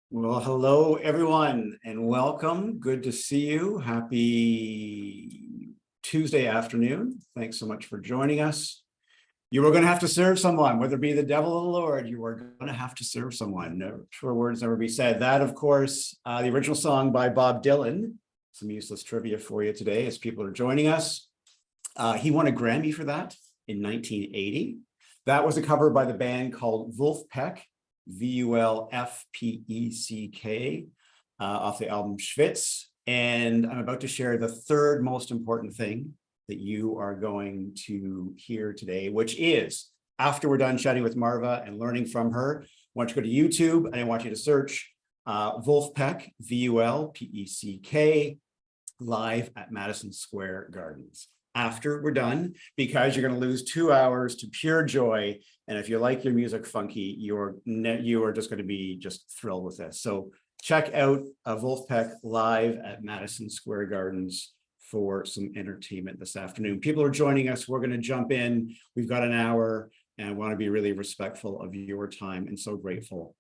Well, hello, everyone, and welcome. Good to see you. Happy Tuesday afternoon. Thanks so much for joining us. You are going to have to serve someone, whether it be the devil or the Lord. You are going to have to serve someone. No truer words never be said. That, of course, the original song by Bob Dylan. Some useless trivia for you today as people are joining us. He won a Grammy for that in 1980. That was a cover by the band called Wolfpack. Vulfpeck, off the album Schwitz. And I'm about to share the third most important thing that you are going to hear today, which is after we're done chatting with Marva and learning from her, I want you to go to YouTube and I want you to search Wolfpack, Vulpeck, live at Madison Square Gardens. After we're done, because you're going to lose 2 hours to pure joy. And if you like your music funky, you are just going to be just thrilled with this. So check out Wolfpack live at Madison Square Gardens for some entertainment this afternoon. People are joining us. We're going to jump in. We've got an hour and I want to be really respectful of your time and so grateful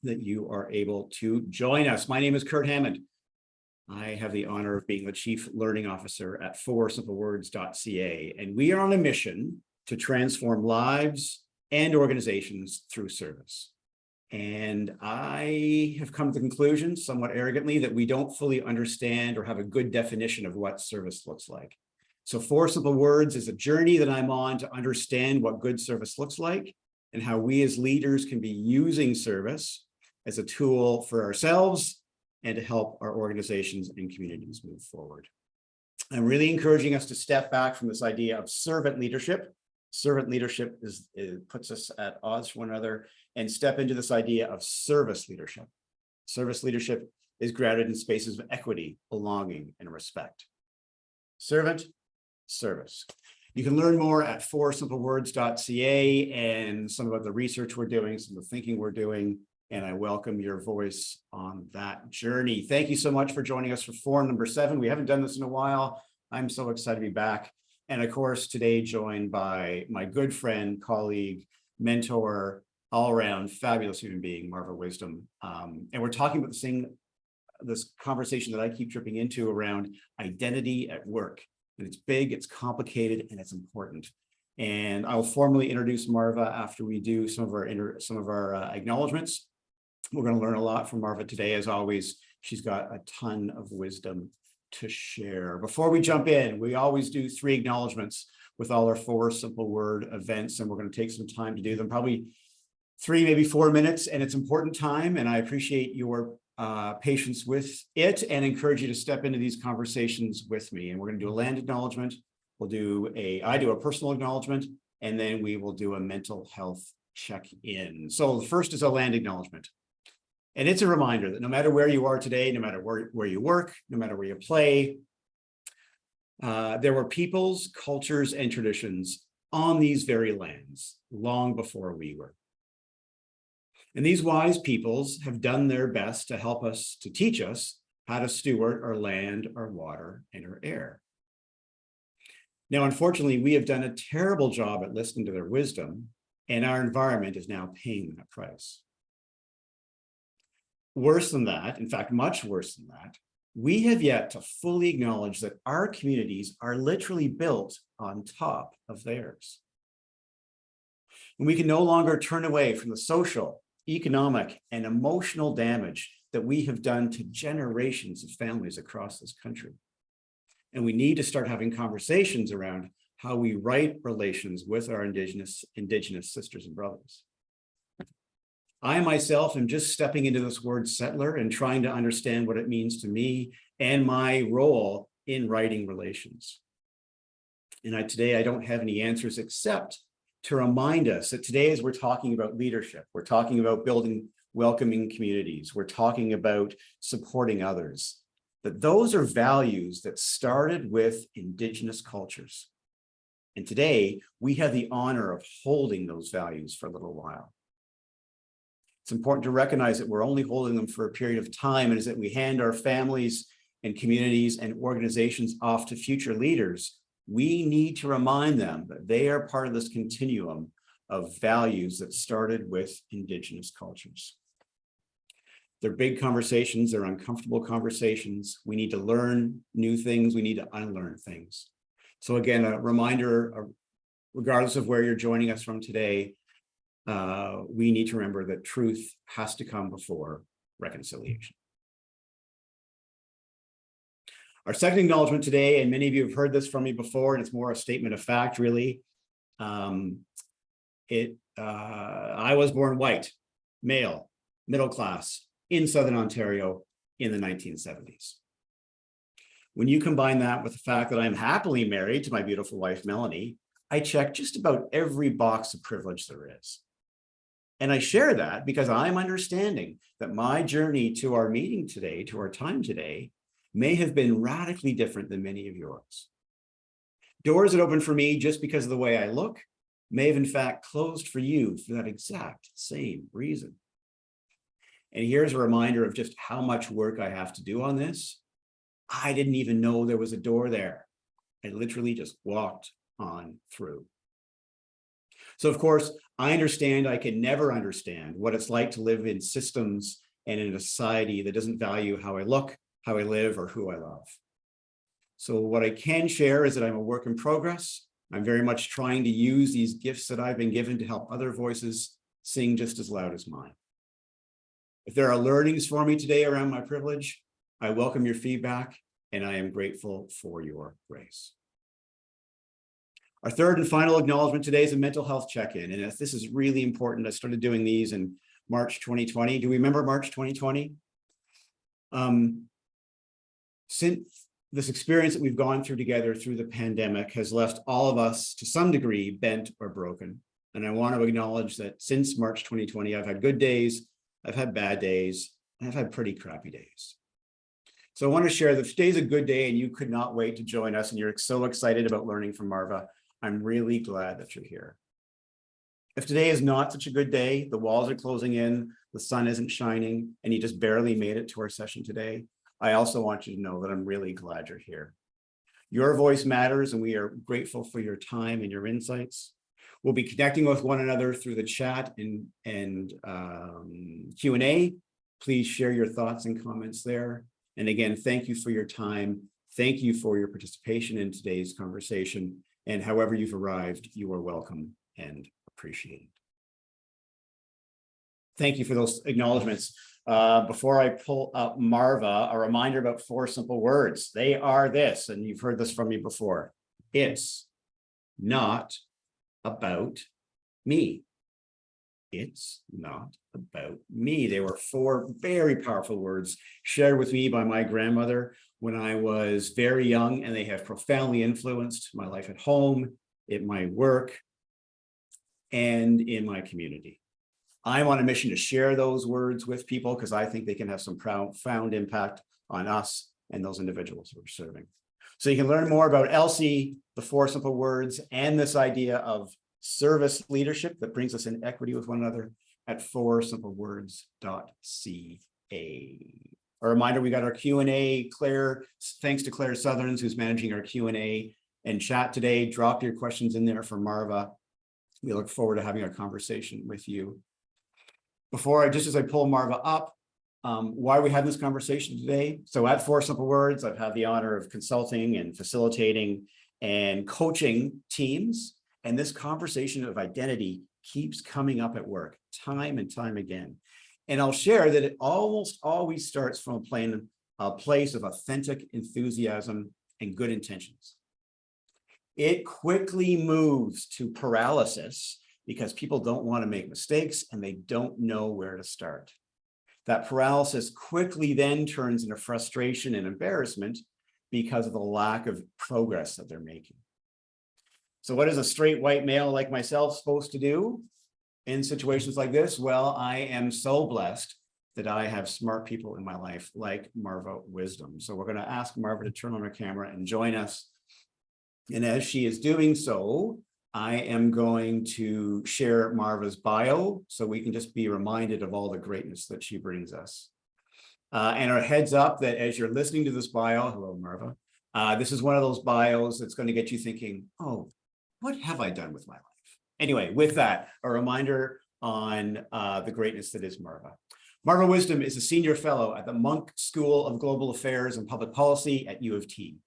that you are able to join us. My name is Curt Hammond. I have the honor of being the Chief Learning Officer at foursimplewords.ca, and we are on a mission to transform lives and organizations through service. And I have come to the conclusion, somewhat arrogantly, that we don't fully understand or have a good definition of what service looks like. So Four Simple Words is a journey that I'm on to understand what good service looks like and how we as leaders can be using service as a tool for ourselves and to help our organizations and communities move forward. I'm really encouraging us to step back from this idea of servant leadership. Servant leadership puts us at odds with one another, and step into this idea of service leadership. Service leadership is grounded in spaces of equity, belonging, and respect. Servant, service. You can learn more at foursimplewords.ca and some about the research we're doing, some of the thinking we're doing, and I welcome your voice on that journey. Thank you so much for joining us for forum number 7. We haven't done this in a while. I'm so excited to be back. And of course, today joined by my good friend, colleague, mentor, all-around fabulous human being, Marva Wisdom. And we're talking about this conversation that I keep tripping into around identity at work. And it's big, it's complicated, and it's important. And I'll formally introduce Marva after we do some of our acknowledgements. We're going to learn a lot from Marva today. As always, she's got a ton of wisdom to share. Before we jump in, we always do 3 acknowledgements with all our 4 simple word events, and we're going to take some time to do them, probably 3, maybe 4 minutes, and it's important time, and I appreciate your patience with it and encourage you to step into these conversations with me. And we're going to do a land acknowledgement. I do a personal acknowledgement, and then we will do a mental health check-in. So the first is a land acknowledgement. And it's a reminder that no matter where you are today, no matter where you work, no matter where you play, there were peoples, cultures, and traditions on these very lands long before we were. And these wise peoples have done their best to help us, to teach us how to steward our land, our water, and our air. Now, unfortunately, we have done a terrible job at listening to their wisdom, and our environment is now paying that price. Worse than that, in fact, much worse than that, we have yet to fully acknowledge that our communities are literally built on top of theirs. And we can no longer turn away from the social, economic, and emotional damage that we have done to generations of families across this country. And we need to start having conversations around how we right relations with our indigenous sisters and brothers. I myself am just stepping into this word settler and trying to understand what it means to me and my role in writing relations. And today I don't have any answers except to remind us that today, as we're talking about leadership, we're talking about building welcoming communities, we're talking about supporting others, that those are values that started with indigenous cultures. And today we have the honor of holding those values for a little while. It's important to recognize that we're only holding them for a period of time, and as that we hand our families and communities and organizations off to future leaders, we need to remind them that they are part of this continuum of values that started with indigenous cultures. They're big conversations, they're uncomfortable conversations. We need to learn new things, we need to unlearn things. So again, a reminder, regardless of where you're joining us from today, we need to remember that truth has to come before reconciliation. Our second acknowledgement today, and many of you have heard this from me before, and it's more a statement of fact, really. I was born white, male, middle class, in Southern Ontario in the 1970s. When you combine that with the fact that I'm happily married to my beautiful wife, Melanie, I check just about every box of privilege there is. And I share that because I'm understanding that my journey to our meeting today, to our time today, may have been radically different than many of yours. Doors that opened for me just because of the way I look may have in fact closed for you for that exact same reason. And here's a reminder of just how much work I have to do on this. I didn't even know there was a door there. I literally just walked on through. So of course, I understand I can never understand what it's like to live in systems and in a society that doesn't value how I look, how I live, or who I love. So what I can share is that I'm a work in progress. I'm very much trying to use these gifts that I've been given to help other voices sing just as loud as mine. If there are learnings for me today around my privilege, I welcome your feedback and I am grateful for your grace. Our third and final acknowledgement today is a mental health check-in. And this is really important. I started doing these in March 2020. Do we remember March 2020? Since this experience that we've gone through together through the pandemic has left all of us to some degree bent or broken. And I want to acknowledge that since March 2020, I've had good days, I've had bad days, and I've had pretty crappy days. So I want to share that if today's a good day and you could not wait to join us and you're so excited about learning from Marva, I'm really glad that you're here. If today is not such a good day, the walls are closing in, the sun isn't shining, and you just barely made it to our session today, I also want you to know that I'm really glad you're here. Your voice matters, and we are grateful for your time and your insights. We'll be connecting with one another through the chat and Q&A. Please share your thoughts and comments there. And again, thank you for your time. Thank you for your participation in today's conversation. And however you've arrived, you are welcome and appreciated. Thank you for those acknowledgements. Before I pull up Marva, a reminder about 4 simple words. They are this, and you've heard this from me before. It's not about me. It's not about me. They were 4 very powerful words shared with me by my grandmother when I was very young, and they have profoundly influenced my life at home, in my work, and in my community. I'm on a mission to share those words with people because I think they can have some profound impact on us and those individuals who are serving. So you can learn more about Elsie, the 4 simple words, and this idea of service leadership that brings us in equity with one another at 4simplewords.ca. A reminder, we got our Q&A. Claire, thanks to Claire Southerns, who's managing our Q&A and chat today. Drop your questions in there for Marva. We look forward to having a conversation with you. Just as I pull Marva up, why are we having this conversation today? So at 4 Simple Words, I've had the honor of consulting and facilitating and coaching teams. And this conversation of identity keeps coming up at work time and time again. And I'll share that it almost always starts from a place of authentic enthusiasm and good intentions. It quickly moves to paralysis because people don't want to make mistakes and they don't know where to start. That paralysis quickly then turns into frustration and embarrassment because of the lack of progress that they're making. So what is a straight white male like myself supposed to do in situations like this? Well, I am so blessed that I have smart people in my life like Marva Wisdom. So we're going to ask Marva to turn on her camera and join us. And as she is doing so, I am going to share Marva's bio so we can just be reminded of all the greatness that she brings us. And our heads up that as you're listening to this bio, hello, Marva, this is one of those bios that's going to get you thinking, oh, what have I done with my life? Anyway, with that, a reminder on the greatness that is Marva. Marva Wisdom is a senior fellow at the Monk School of Global Affairs and Public Policy at U of T.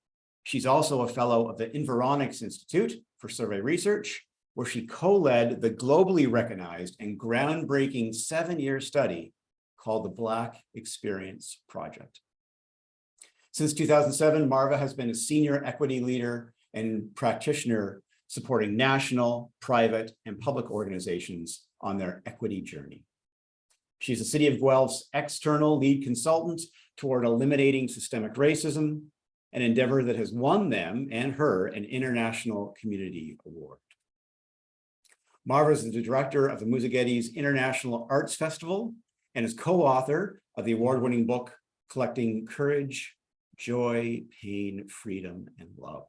She's also a fellow of the Environics Institute for Survey Research, where she co-led the globally recognized and groundbreaking 7-year study called the Black Experience Project. Since 2007, Marva has been a senior equity leader and practitioner supporting national, private, and public organizations on their equity journey. She's the City of Guelph's external lead consultant toward eliminating systemic racism, an endeavor that has won them and her an International Community Award. Marva is the director of the Musagetti's International Arts Festival and is co-author of the award-winning book, Collecting Courage, Joy, Pain, Freedom, and Love.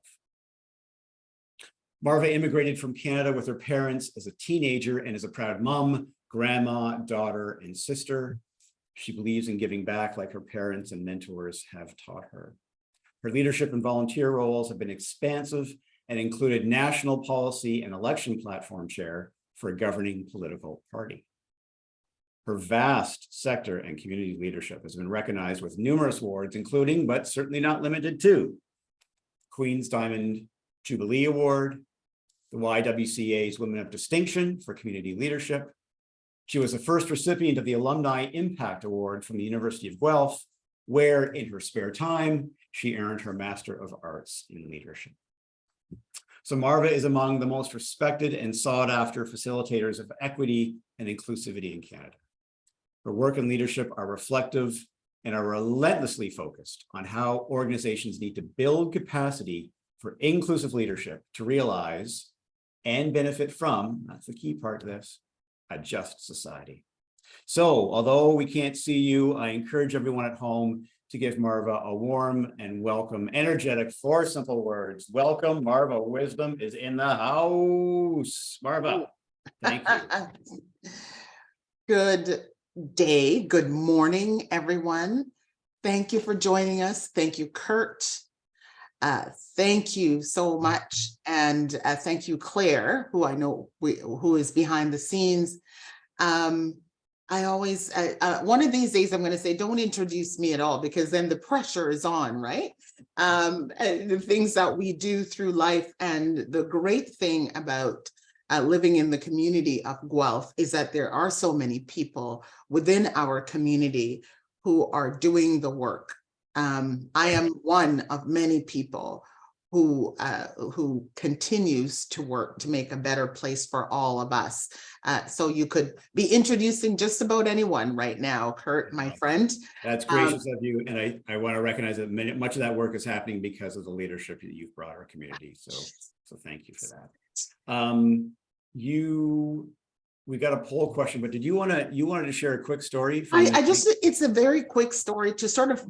Marva immigrated from Canada with her parents as a teenager and is a proud mom, grandma, daughter, and sister. She believes in giving back like her parents and mentors have taught her. Her leadership and volunteer roles have been expansive and included national policy and election platform chair for a governing political party. Her vast sector and community leadership has been recognized with numerous awards, including, but certainly not limited to, Queen's Diamond Jubilee Award, the YWCA's Women of Distinction for Community Leadership. She was the first recipient of the Alumni Impact Award from the University of Guelph, where in her spare time, she earned her Master of Arts in Leadership. So Marva is among the most respected and sought after facilitators of equity and inclusivity in Canada. Her work and leadership are reflective and are relentlessly focused on how organizations need to build capacity for inclusive leadership to realize and benefit from, that's the key part of this, a just society. So although we can't see you, I encourage everyone at home to give Marva a warm and welcome, energetic, 4 simple words. Welcome, Marva Wisdom is in the house. Marva, thank you. Good day, good morning, everyone. Thank you for joining us. Thank you, Curt. Thank you so much. And thank you, Claire, who I know who is behind the scenes. I always, one of these days I'm going to say, don't introduce me at all, because then the pressure is on, right? The things that we do through life. And the great thing about living in the community of Guelph is that there are so many people within our community who are doing the work. I am one of many people who continues to work to make a better place for all of us. So you could be introducing just about anyone right now, Curt, my friend. That's gracious of you. And I want to recognize that much of that work is happening because of the leadership that you've brought our community. So thank you for that. We got a poll question, but you wanted to share a quick story? It's a very quick story to sort of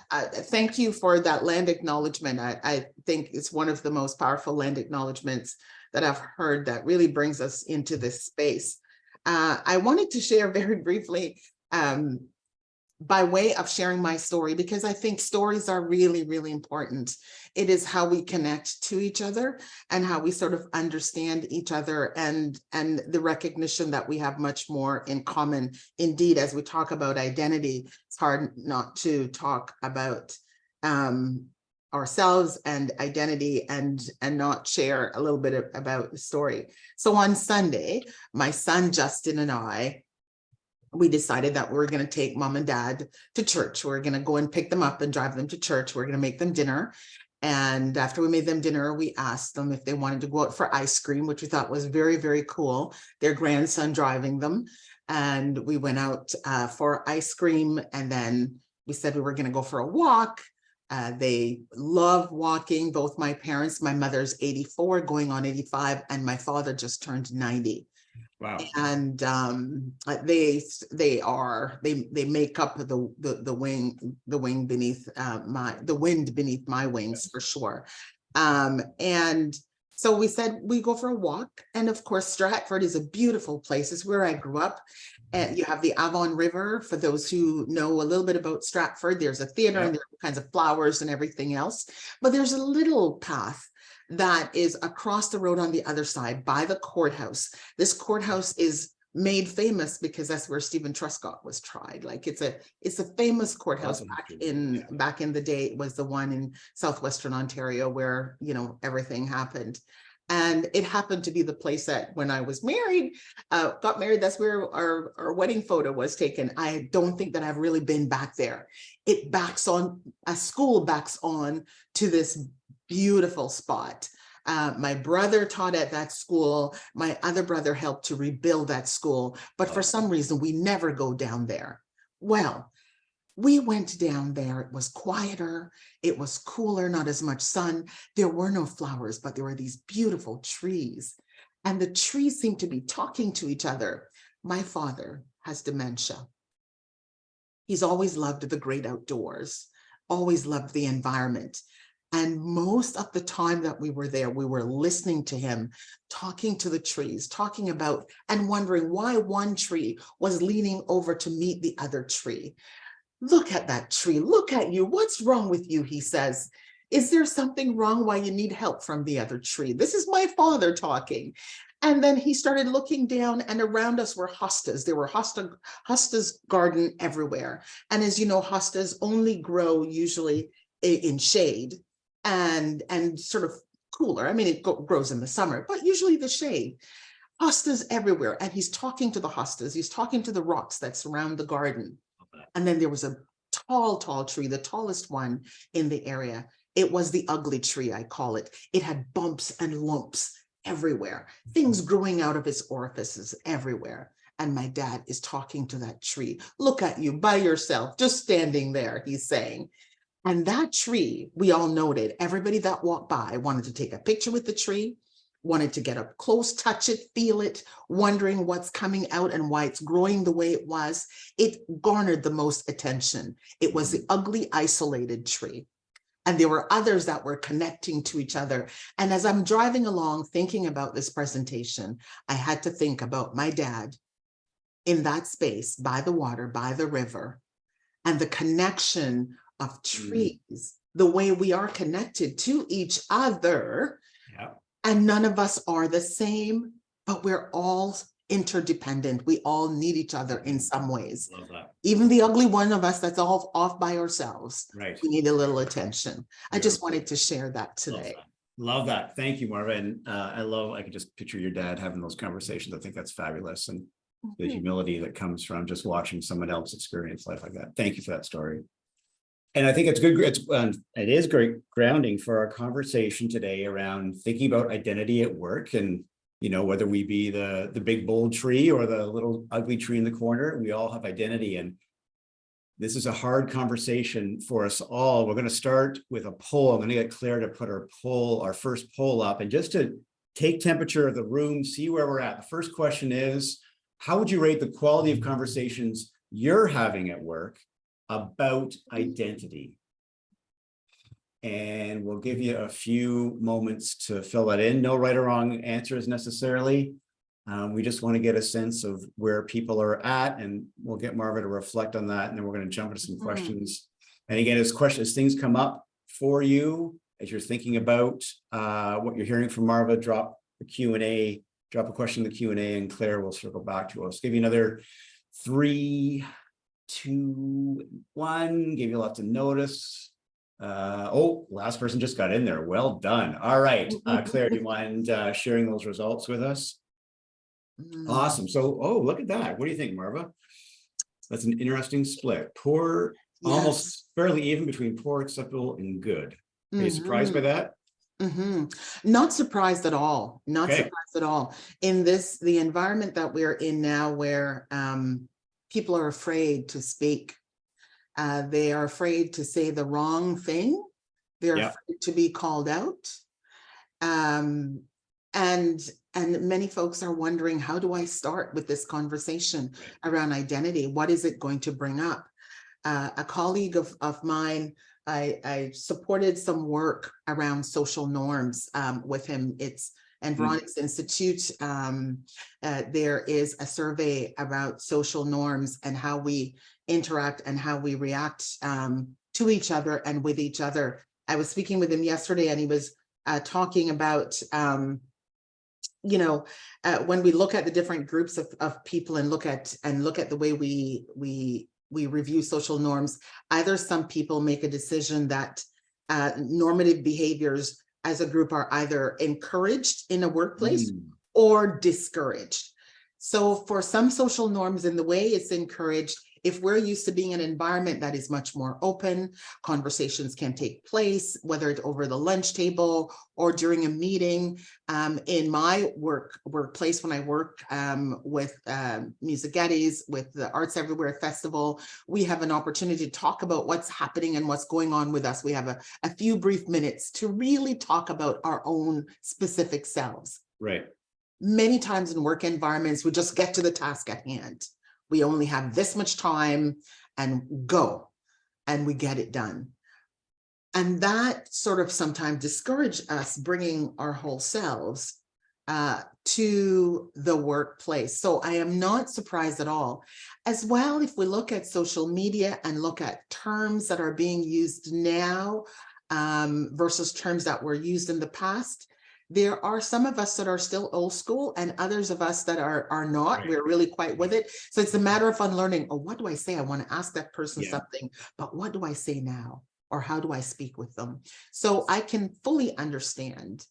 thank you for that land acknowledgement. I think it's one of the most powerful land acknowledgements that I've heard that really brings us into this space. I wanted to share very briefly by way of sharing my story, because I think stories are really, really important. It is how we connect to each other and how we sort of understand each other, and the recognition that we have much more in common. Indeed, as we talk about identity, it's hard not to talk about ourselves and identity and not share a little bit about the story. So on Sunday, my son Justin and we decided that we were going to take mom and dad to church. We were going to go and pick them up and drive them to church. We're going to make them dinner. And after we made them dinner, we asked them if they wanted to go out for ice cream, which we thought was very, very cool. Their grandson driving them. And we went out for ice cream. And then we said we were going to go for a walk. They love walking. Both my parents, my mother's 84, going on 85, and my father just turned 90. Wow. And they make up the wind beneath my wings, for sure. And so we said we go for a walk, and of course Stratford is a beautiful place. It's where I grew up. And you have the Avon River. For those who know a little bit about Stratford, there's a theater, and there are all kinds of flowers and everything else. But there's a little path that is across the road on the other side by the courthouse. This courthouse is made famous because that's where Stephen Truscott was tried. Like it's a famous courthouse back in the day. It was the one in southwestern Ontario where, you know, everything happened. And it happened to be the place that when I was married, got married, that's where our wedding photo was taken. I don't think that I've really been back there. It backs on, a school backs on to this beautiful spot. My brother taught at that school. My other brother helped to rebuild that school, but for some reason we never go down there. Well, we went down there. It was quieter. It was cooler, not as much sun. There were no flowers, but there were these beautiful trees. And the trees seemed to be talking to each other. My father has dementia. He's always loved the great outdoors, always loved the environment. And most of the time that we were there, we were listening to him, talking to the trees, talking about and wondering why one tree was leaning over to meet the other tree. Look at that tree, look at you, what's wrong with you, he says. Is there something wrong why you need help from the other tree? This is my father talking. And then he started looking down, and around us were hostas. There were hostas garden everywhere. And as you know, hostas only grow usually in shade and sort of cooler. I mean, it grows in the summer, but usually the shade. Hostas everywhere. And he's talking to the hostas. He's talking to the rocks that surround the garden. And then there was a tall tree, the tallest one in the area. It was the ugly tree, I call it. It had bumps and lumps everywhere, things growing out of its orifices everywhere. And my dad is talking to that tree. Look at you by yourself, just standing there, he's saying. And that tree, we all noted, everybody that walked by wanted to take a picture with the tree, wanted to get up close, touch it, feel it, wondering what's coming out and why it's growing the way it was. It garnered the most attention. It was the ugly, isolated tree. And there were others that were connecting to each other. And as I'm driving along thinking about this presentation, I had to think about my dad in that space by the water, by the river, and the connection of trees, the way we are connected to each other. Yeah. And none of us are the same, but we're all interdependent. We all need each other in some ways. Love that. Even the ugly one of us that's all off by ourselves. Right. We need a little attention. I just wanted to share that today. Love that. Thank you, Marva. And I could just picture your dad having those conversations. I think that's fabulous. And the humility that comes from just watching someone else experience life like that. Thank you for that story. And I think it's good. It is great grounding for our conversation today around thinking about identity at work, and you know, whether we be the big bold tree or the little ugly tree in the corner, we all have identity. And this is a hard conversation for us all. We're going to start with a poll. I'm going to get Claire to put our first poll up, and just to take temperature of the room, see where we're at. The first question is, how would you rate the quality of conversations you're having at work about identity? And we'll give you a few moments to fill that in. No right or wrong answers necessarily. We just want to get a sense of where people are at, and we'll get Marva to reflect on that. And then we're going to jump into some questions. And again, as things come up for you, as you're thinking about what you're hearing from Marva, drop a Q&A, drop a question in the Q&A, and Claire will circle back to us. Give you another 3, 2, 1, give you lots of notice. Last person just got in there. Well done. All right. Claire, do you mind sharing those results with us? Awesome. So, look at that. What do you think, Marva? That's an interesting split. Poor, yes. Almost fairly even between poor, acceptable, and good. Are you surprised by that? Not surprised at all. Not surprised at all. In the environment that we're in now, where people are afraid to speak. They are afraid to say the wrong thing. They're afraid to be called out. And many folks are wondering, how do I start with this conversation around identity? What is it going to bring up? A colleague of mine, I supported some work around social norms with him. And Veronic's Institute, there is a survey about social norms and how we interact and how we react to each other and with each other. I was speaking with him yesterday, and he was talking about when we look at the different groups of people and look at the way we review social norms, either some people make a decision that normative behaviors as a group are either encouraged in a workplace or discouraged. So for some social norms, in the way it's encouraged, if we're used to being in an environment that is much more open, conversations can take place, whether it's over the lunch table or during a meeting. In my workplace, when I work with Music Geddes, with the Arts Everywhere Festival, we have an opportunity to talk about what's happening and what's going on with us. We have a few brief minutes to really talk about our own specific selves. Right. Many times in work environments, we just get to the task at hand. We only have this much time and go, and we get it done. And that sort of sometimes discourages us bringing our whole selves to the workplace. So I am not surprised at all. As well, if we look at social media and look at terms that are being used now versus terms that were used in the past, there are some of us that are still old school and others of us that are not. Right. We're really quite with it. So it's a matter of unlearning. Oh, what do I say? I want to ask that person something, but what do I say now? Or how do I speak with them? So I can fully understand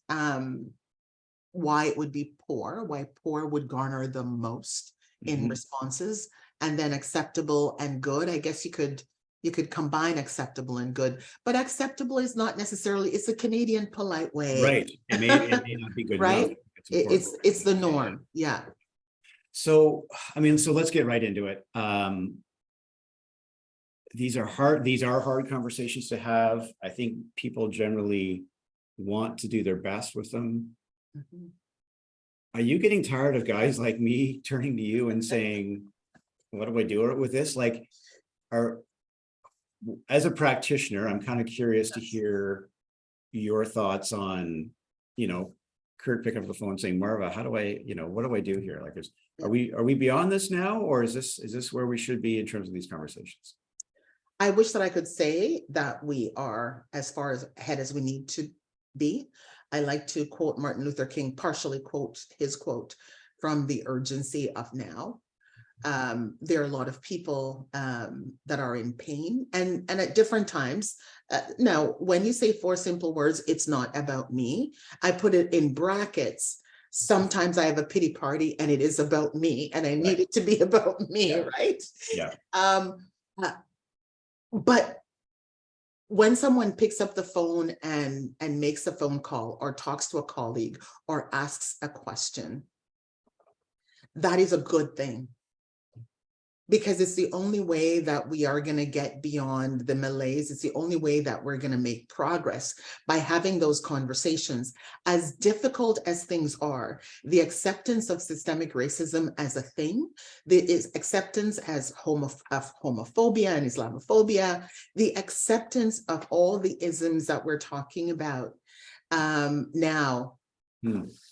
why it would be poor, why poor would garner the most in responses, and then acceptable and good. I guess you could combine acceptable and good, but acceptable is not necessarily, it's a Canadian polite way. Right. It may not be good right? enough. It's the norm. Yeah. So, I mean, so let's get right into it. These are hard conversations to have. I think people generally want to do their best with them. Are you getting tired of guys like me turning to you and saying, what do I do with this? Like, as a practitioner, I'm kind of curious to hear your thoughts on, Curt picking up the phone saying, Marva, how do I, what do I do here? Like, are we beyond this now, or is this where we should be in terms of these conversations? I wish that I could say that we are as far ahead as we need to be. I like to quote Martin Luther King, partially quote his quote from The Urgency of Now. There are a lot of people that are in pain and at different times. Now, when you say 4 simple words, it's not about me. I put it in brackets. Sometimes I have a pity party and it is about me and I need it to be about me, right? Yeah. But when someone picks up the phone and makes a phone call or talks to a colleague or asks a question, that is a good thing. Because it's the only way that we are going to get beyond the malaise. It's the only way that we're going to make progress, by having those conversations. As difficult as things are, the acceptance of systemic racism as a thing, the acceptance as of homophobia and Islamophobia, the acceptance of all the isms that we're talking about now.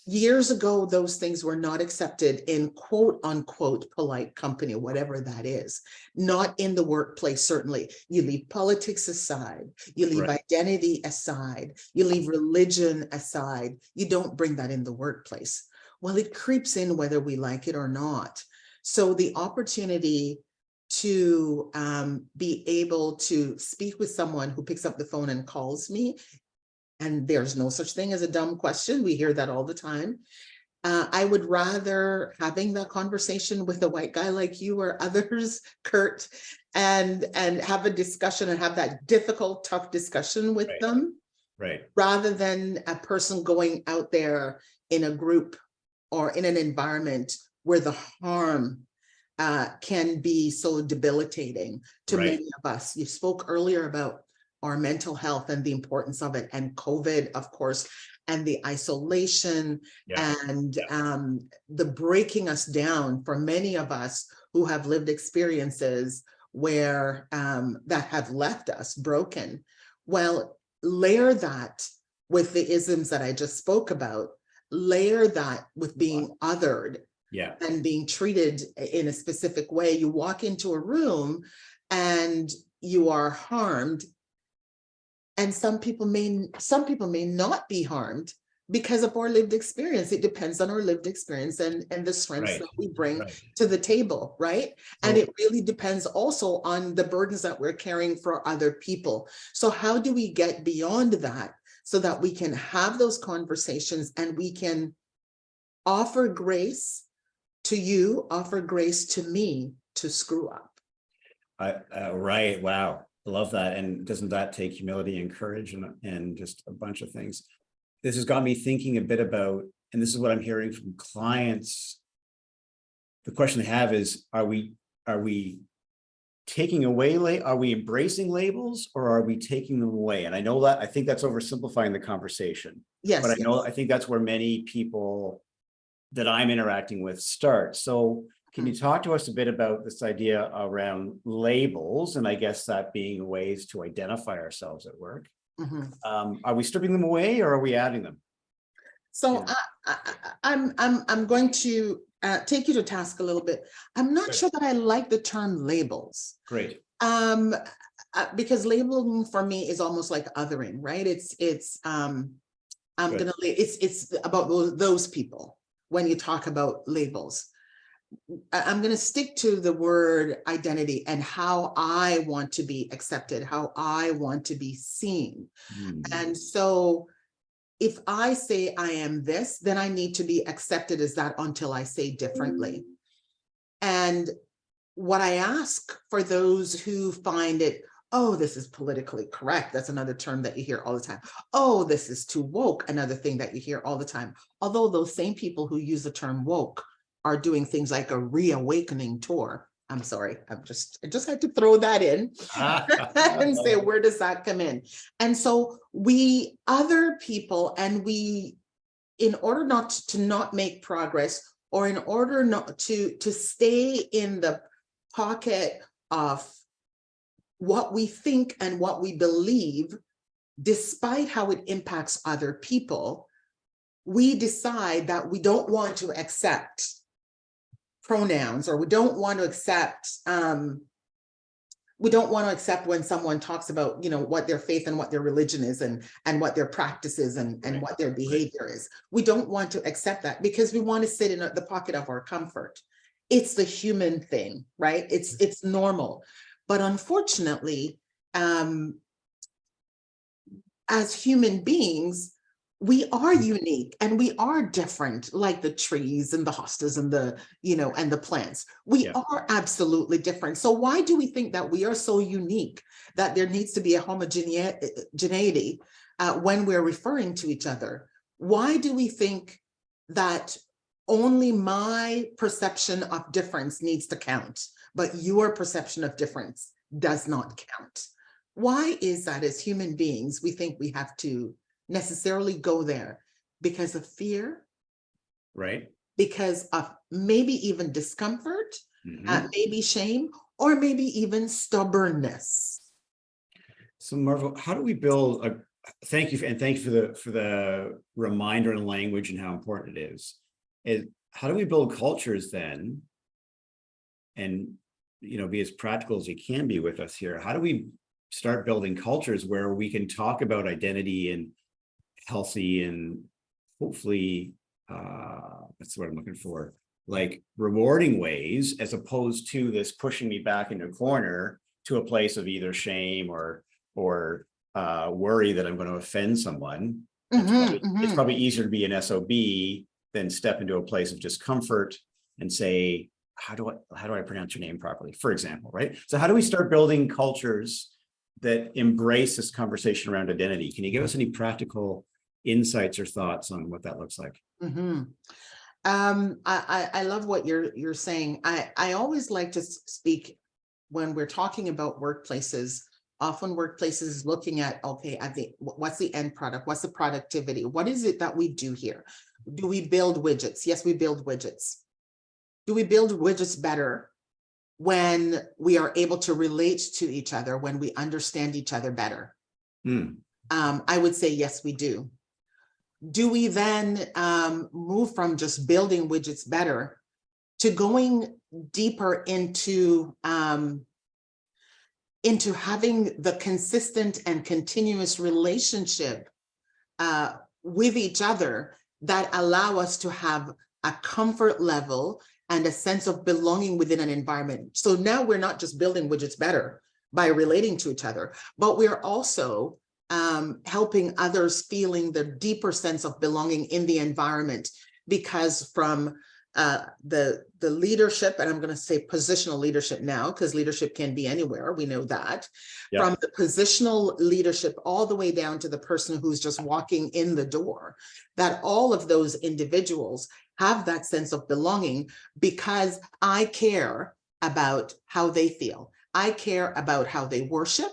Years ago, those things were not accepted in quote unquote polite company, whatever that is. Not in the workplace, certainly. You leave politics aside, you leave identity aside, you leave religion aside. You don't bring that in the workplace. Well, it creeps in whether we like it or not. So the opportunity to be able to speak with someone who picks up the phone and calls me, and there's no such thing as a dumb question. We hear that all the time. I would rather having that conversation with a white guy like you or others, Curt, and have a discussion and have that difficult, tough discussion with them, rather than a person going out there in a group or in an environment where the harm can be so debilitating to many of us. You spoke earlier about our mental health and the importance of it, and COVID, of course, and the isolation and the breaking us down for many of us who have lived experiences where that have left us broken. Well, layer that with the isms that I just spoke about, layer that with being othered and being treated in a specific way. You walk into a room and you are harmed. And some people may not be harmed, because of our lived experience. It depends on our lived experience and the strengths Right, that we bring right. to the table, right? And So- it really depends also on the burdens that we're carrying for other people. So how do we get beyond that so that we can have those conversations and we can offer grace to you, offer grace to me to screw up? Right. Wow. I love that. And doesn't that take humility and courage and just a bunch of things? This has got me thinking a bit about, and this is what I'm hearing from clients. The question they have is, are we taking away, are we embracing labels or are we taking them away? And I know that, I think that's oversimplifying the conversation. Yes, But I know, yes. I think that's where many people that I'm interacting with start. So can you talk to us a bit about this idea around labels? And I guess that being ways to identify ourselves at work. Mhm. Are we stripping them away or are we adding them? So Yeah. I'm going to take you to task a little bit. I'm not Good. sure that I like the term labels. Great. Because labeling for me is almost like othering, right? I'm Good. gonna it's about those people when you talk about labels. I'm going to stick to the word identity and how I want to be accepted, how I want to be seen. And so if I say I am this, then I need to be accepted as that until I say differently. And what I ask for those who find it, oh, this is politically correct. That's another term that you hear all the time. Oh, this is too woke. Another thing that you hear all the time. Although those same people who use the term woke are doing things like a reawakening tour. I'm sorry, I just had to throw that in and say, where does that come in? And so we, other people, and we, in order not to not make progress, or in order not to stay in the pocket of what we think and what we believe, despite how it impacts other people, we decide that we don't want to accept pronouns, or we don't want to accept when someone talks about, what their faith and what their religion is and what their practice is and Right. what their behavior is. We don't want to accept that because we want to sit in the pocket of our comfort. It's the human thing, right? It's normal. But unfortunately, as human beings, we are unique and we are different, like the trees and the hostas and and the plants. We are absolutely different. So why do we think that we are so unique that there needs to be a homogeneity when we're referring to each other? Why do we think that only my perception of difference needs to count, but your perception of difference does not count? Why is that as human beings, we think we have to necessarily go there? Because of fear, Right. because of maybe even discomfort, maybe shame, or maybe even stubbornness. So Marva, how do we build a, thank you, and thank you for the reminder and language and how important it is. How do we build cultures then? And be as practical as you can be with us here. How do we start building cultures where we can talk about identity and healthy and hopefully that's what I'm looking for, like rewarding ways, as opposed to this pushing me back into a corner to a place of either shame or worry that I'm going to offend someone. It's probably easier to be an SOB than step into a place of discomfort and say, how do I pronounce your name properly, for example, right? So how do we start building cultures that embrace this conversation around identity? Can you give us any practical insights or thoughts on what that looks like? I love what you're saying. I always like to speak when we're talking about workplaces. Often workplaces looking at, okay, what's the end product? What's the productivity? What is it that we do here? Do we build widgets? Yes, we build widgets. Do we build widgets better when we are able to relate to each other, when we understand each other better? I would say, yes, we do. Do we then move from just building widgets better to going deeper into having the consistent and continuous relationship with each other that allow us to have a comfort level and a sense of belonging within an environment. So now we're not just building widgets better by relating to each other, but we're also helping others feeling the deeper sense of belonging in the environment, because from the leadership, and I'm going to say positional leadership now, because leadership can be anywhere, we know that. Yep. From the positional leadership all the way down to the person who's just walking in the door, that all of those individuals have that sense of belonging because I care about how they feel. I care about how they worship.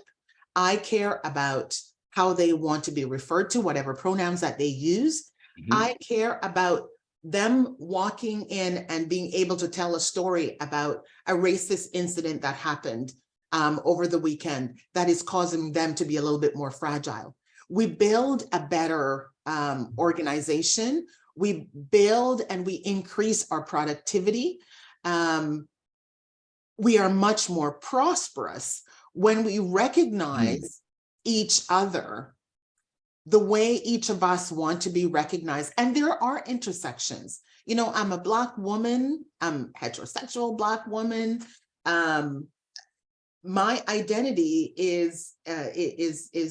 I care about how they want to be referred to, whatever pronouns that they use. I care about them walking in and being able to tell a story about a racist incident that happened over the weekend that is causing them to be a little bit more fragile. We build a better organization. We build and we increase our productivity. We are much more prosperous when we recognize each other the way each of us want to be recognized. And there are intersections. You know, I'm a Black woman, I'm heterosexual Black woman. My identity is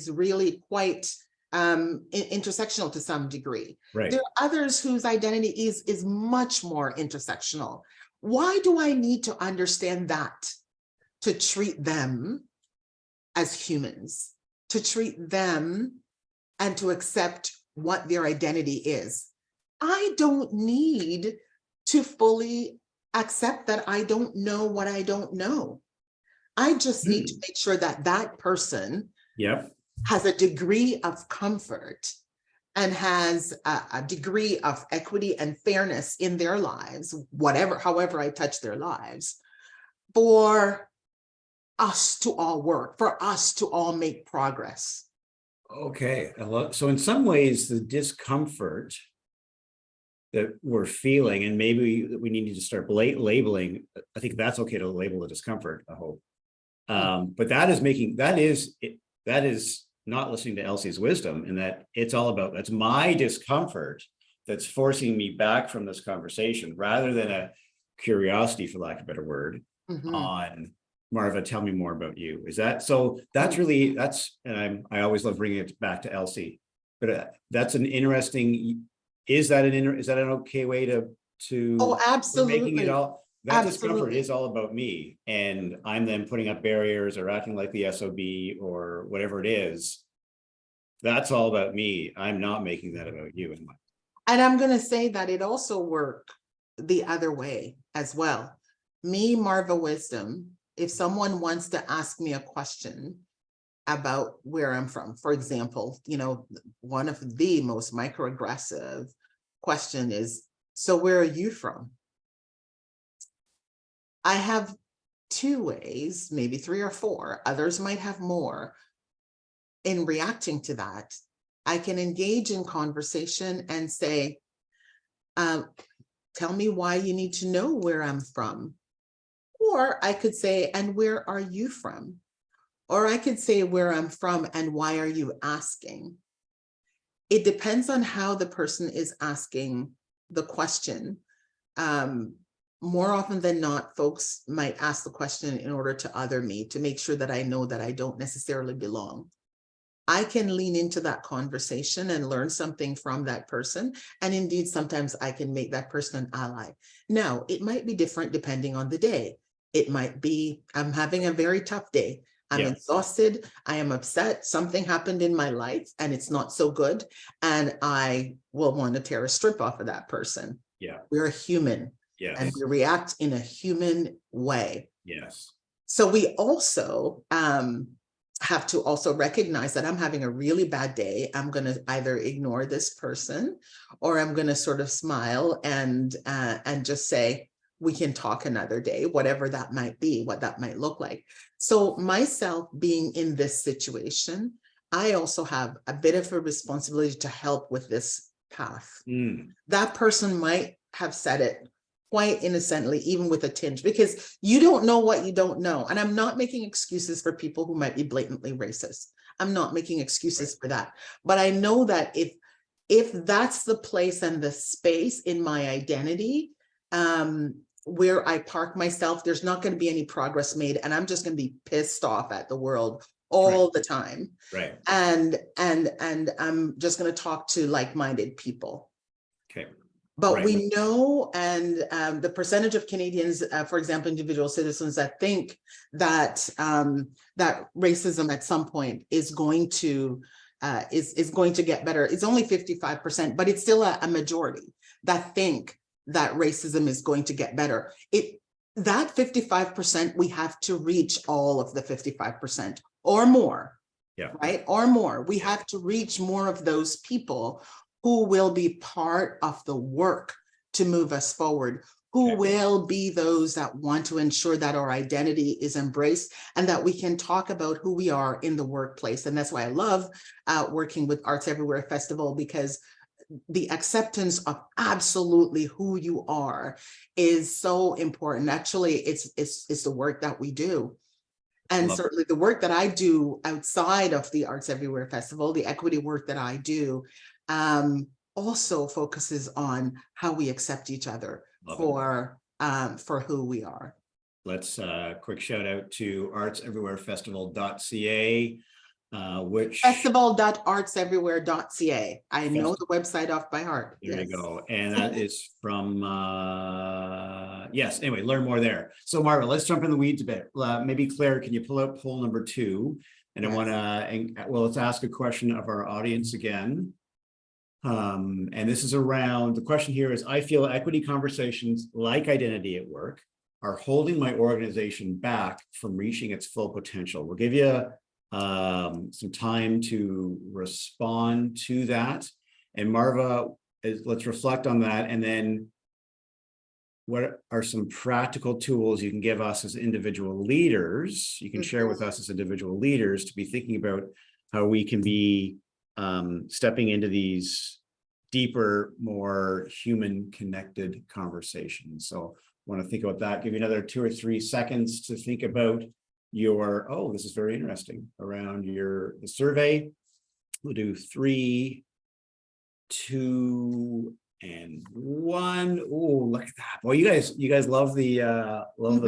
really quite intersectional to some degree. Right. There are others whose identity is much more intersectional. Why do I need to understand that to treat them as humans, to treat them and to accept what their identity is? I don't need to fully accept that I don't know what I don't know. I just need to make sure that that person has a degree of comfort and has a degree of equity and fairness in their lives, however I touch their lives, for us to all work, for us to all make progress. Okay. So in some ways, the discomfort that we're feeling, and maybe we need to start labeling, I think that's okay to label the discomfort, I hope. But that is not listening to Elsie's wisdom, and that it's all about, that's my discomfort that's forcing me back from this conversation, rather than a curiosity, for lack of a better word, on Marva, tell me more about you. Is that, so that's really, and I always love bringing it back to Elsie, but that's an interesting, is that an okay way to Oh, absolutely. making it all, that Absolutely. discomfort is all about me, and I'm then putting up barriers or acting like the SOB or whatever it is. That's all about me. I'm not making that about you. And I'm going to say that it also worked the other way as well. Me, Marva Wisdom, if someone wants to ask me a question about where I'm from, for example, you know, one of the most microaggressive question is, so where are you from? I have two ways, maybe three or four, others might have more. In reacting to that, I can engage in conversation and say, tell me why you need to know where I'm from. Or I could say, and where are you from? Or I could say where I'm from and why are you asking? It depends on how the person is asking the question. More often than not, folks might ask the question in order to other me, to make sure that I know that I don't necessarily belong. I can lean into that conversation and learn something from that person. And indeed, sometimes I can make that person an ally. Now, it might be different depending on the day. It might be, I'm having a very tough day. I'm exhausted. I am upset. Something happened in my life and it's not so good. And I will want to tear a strip off of that person. Yeah. We're human. Yes. And we react in a human way. Yes. So we also have to also recognize that I'm having a really bad day. I'm going to either ignore this person, or I'm going to sort of smile and just say, we can talk another day, whatever that might be, what that might look like. So myself being in this situation, I also have a bit of a responsibility to help with this path. That person might have said it quite innocently, even with a tinge, because you don't know what you don't know. And I'm not making excuses for people who might be blatantly racist. I'm not making excuses for that. But I know that if if that's the place and the space in my identity, where I park myself, there's not going to be any progress made, and I'm just going to be pissed off at the world all the time. Right. And I'm just going to talk to like-minded people. Okay. But Right. we know, and the percentage of Canadians, for example, individual citizens that think that that racism at some point is going to get better. It's only 55%, but it's still a majority that think that racism is going to get better. That 55%, we have to reach all of the 55% or more. Yeah. Right? Or more. We have to reach more of those people who will be part of the work to move us forward, who will be those that want to ensure that our identity is embraced and that we can talk about who we are in the workplace. And that's why I love working with Arts Everywhere Festival, because the acceptance of absolutely who you are is so important. Actually, it's the work that we do. And certainly the work that I do outside of the Arts Everywhere Festival, the equity work that I do, also focuses on how we accept each other for who we are. Let's quick shout out to artseverywherefestival.ca, which festival.artseverywhere.ca. I know the website off by heart. There you go. And that is from yes, anyway, learn more there. So Marva, let's jump in the weeds a bit. Maybe Claire, can you pull out poll number 2? And I want to, well, let's ask a question of our audience again. And this is around, the question here is, I feel equity conversations like identity at work are holding my organization back from reaching its full potential. We'll give you some time to respond to that. And Marva, let's reflect on that. And then what are some practical tools you can give us as individual leaders, you can share with us as individual leaders to be thinking about how we can be stepping into these deeper, more human connected conversations. So I want to think about that, give you another 2 or 3 seconds to think about your, oh, this is very interesting, around the survey. We'll do 3, 2, and 1. Oh, look at that. Boy, you guys love the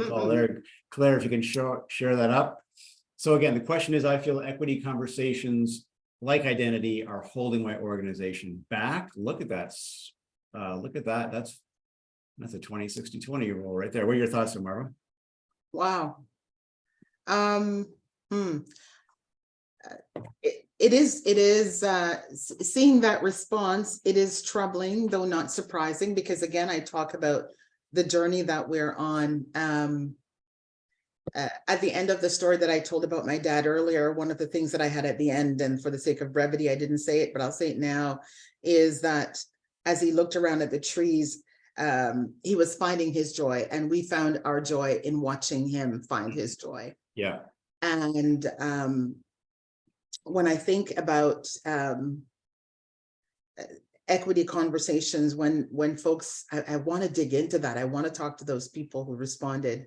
call there. Claire, if you can share that up. So again, the question is, I feel equity conversations like identity are holding my organization back. Look at that. Look at that. That's a 20-60-20 rule right there. What are your thoughts, Marva? Wow. It is seeing that response. It is troubling, though not surprising, because again, I talk about the journey that we're on. At the end of the story that I told about my dad earlier, one of the things that I had at the end, and for the sake of brevity, I didn't say it, but I'll say it now, is that as he looked around at the trees, he was finding his joy, and we found our joy in watching him find his joy. Yeah. And when I think about equity conversations, when folks, I want to dig into that. I want to talk to those people who responded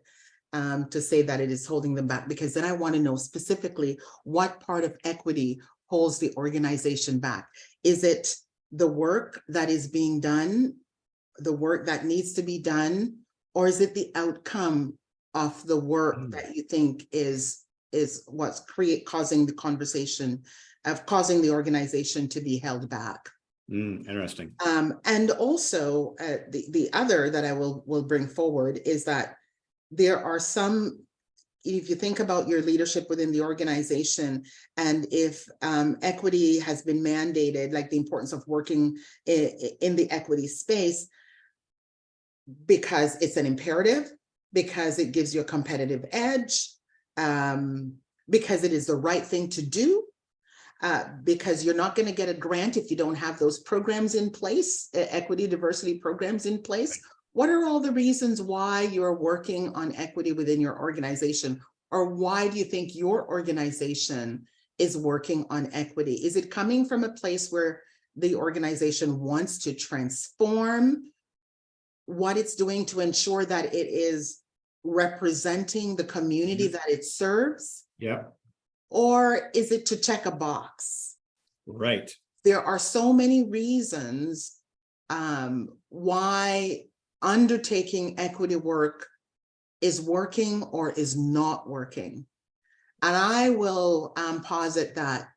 to say that it is holding them back, because then I want to know specifically what part of equity holds the organization back. Is it the work that is being done, the work that needs to be done, or is it the outcome of the work that you think is what's causing the conversation, of causing the organization to be held back? Interesting. And also the other that I will bring forward is that there are some, if you think about your leadership within the organization, and if equity has been mandated, like the importance of working in the equity space, because it's an imperative, because it gives you a competitive edge, because it is the right thing to do, because you're not going to get a grant if you don't have those programs in place, equity, diversity programs in place. What are all the reasons why you're working on equity within your organization? Or why do you think your organization is working on equity? Is it coming from a place where the organization wants to transform what it's doing to ensure that it is representing the community that it serves? Yeah. Or is it to check a box? Right. there are so many reasons why undertaking equity work is working or is not working. And I will posit that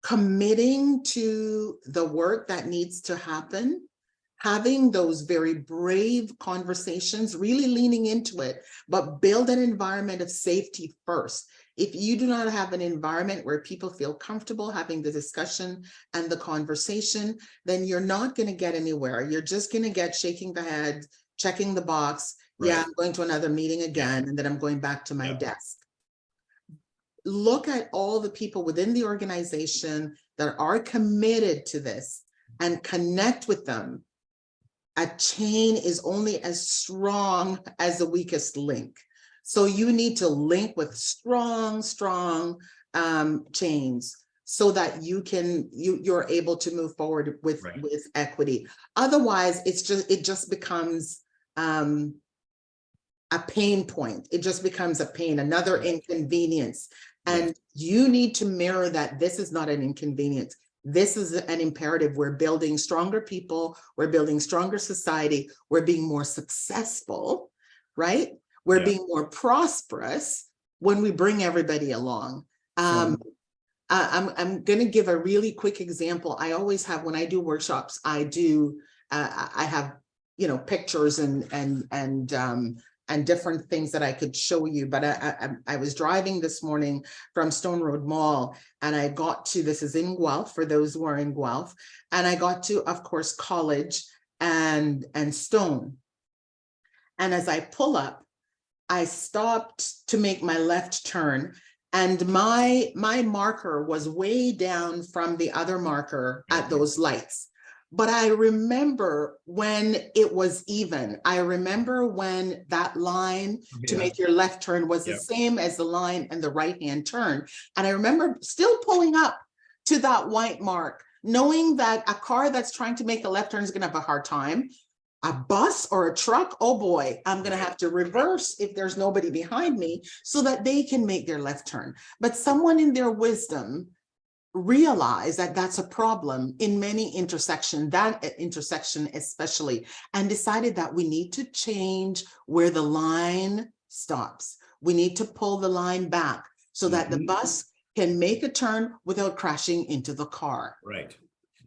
committing to the work that needs to happen, having those very brave conversations, really leaning into it, but build an environment of safety first. If you do not have an environment where people feel comfortable having the discussion and the conversation, then you're not going to get anywhere. You're just going to get shaking the head, checking the box. Right. Yeah, I'm going to another meeting again, and then I'm going back to my desk. Look at all the people within the organization that are committed to this and connect with them. A chain is only as strong as the weakest link. So you need to link with strong chains so that you're able to move forward with equity. Otherwise, it just becomes a pain point. It just becomes a pain, another inconvenience. And you need to mirror that this is not an inconvenience. This is an imperative. We're building stronger people. We're building stronger society. We're being more successful, right? We're being more prosperous when we bring everybody along. I'm going to give a really quick example. I always have, when I do workshops, I have, pictures and different things that I could show you. But I was driving this morning from Stone Road Mall, and I got to, this is in Guelph, for those who are in Guelph, and I got to, of course, College and Stone. And as I pull up, I stopped to make my left turn, and my marker was way down from the other marker at those lights. But I remember when it was even. I remember when that line to make your left turn was the same as the line and the right-hand turn. And I remember still pulling up to that white mark, knowing that a car that's trying to make a left turn is going to have a hard time. A bus or a truck, oh boy, I'm going to have to reverse if there's nobody behind me so that they can make their left turn. But someone in their wisdom realize that that's a problem in many intersections, that intersection especially, and decided that we need to change where the line stops. We need to pull the line back so that the bus can make a turn without crashing into the car. Right.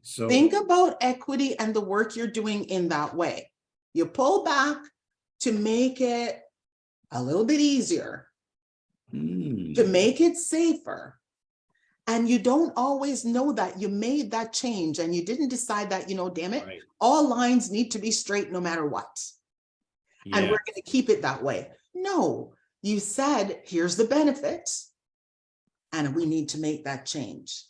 So think about equity and the work you're doing in that way. You pull back to make it a little bit easier, to make it safer. And you don't always know that you made that change and you didn't decide that, damn it, all lines need to be straight no matter what. And we're going to keep it that way. No, you said, here's the benefit, and we need to make that change.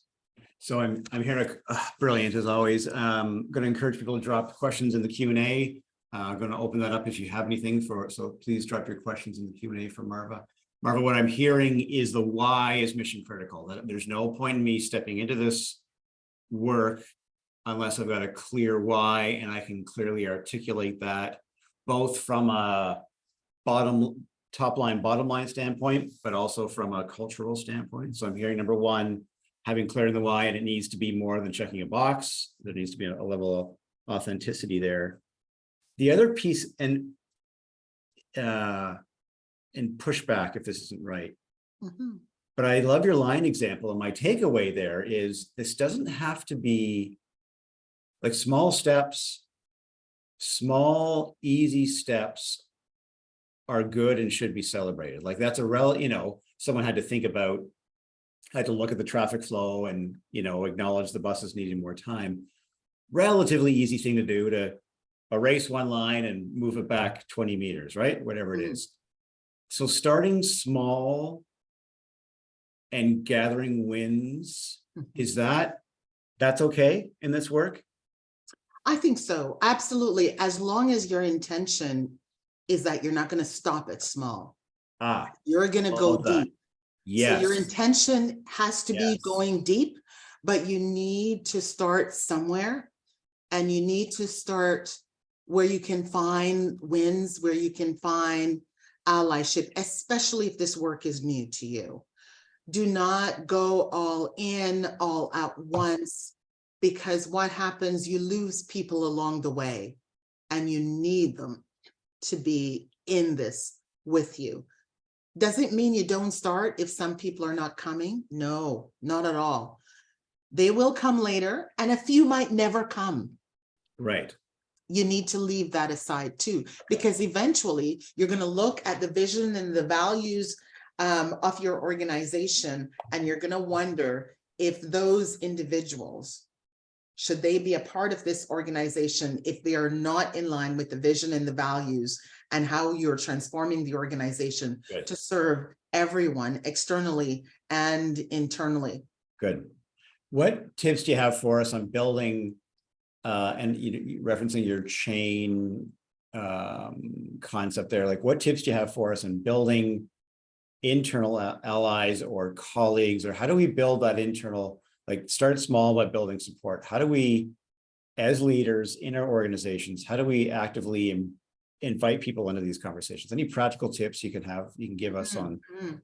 So I'm here to, brilliant as always. Going to encourage people to drop questions in the Q&A. I'm going to open that up if you have anything so please drop your questions in the Q&A for Marva. Marva, what I'm hearing is the why is mission critical. That there's no point in me stepping into this work unless I've got a clear why and I can clearly articulate that both from a top line, bottom line standpoint, but also from a cultural standpoint. So I'm hearing number one, having clarity in the why, and it needs to be more than checking a box. There needs to be a level of authenticity there. The other piece, and pushback if this isn't right. But I love your line example, and my takeaway there is this doesn't have to be like small steps. Small, easy steps are good and should be celebrated. Like that's someone had to think about, had to look at the traffic flow and, acknowledge the buses needing more time. Relatively easy thing to do, to erase one line and move it back 20 meters, right? Whatever it is. So starting small and gathering wins, that's okay in this work? I think so. Absolutely. As long as your intention is that you're not going to stop at small. You're going to go deep. So your intention has to be going deep, but you need to start somewhere, and you need to start where you can find wins, where you can find allyship, especially if this work is new to you. Do not go all in, all at once, because what happens, you lose people along the way, and you need them to be in this with you. Doesn't mean you don't start if some people are not coming. No, not at all. They will come later, and a few might never come. Right. You need to leave that aside too, because eventually you're going to look at the vision and the values of your organization, and you're going to wonder if those individuals, should they be a part of this organization if they are not in line with the vision and the values and how you're transforming the organization Good. to serve everyone externally and internally. Good. What tips do you have for us on building and referencing your chain concept there? Like, what tips do you have for us in building internal allies or colleagues, or how do we build that internal, like start small by building support? How do we, as leaders in our organizations, how do we actively invite people into these conversations? Any practical tips you can give us on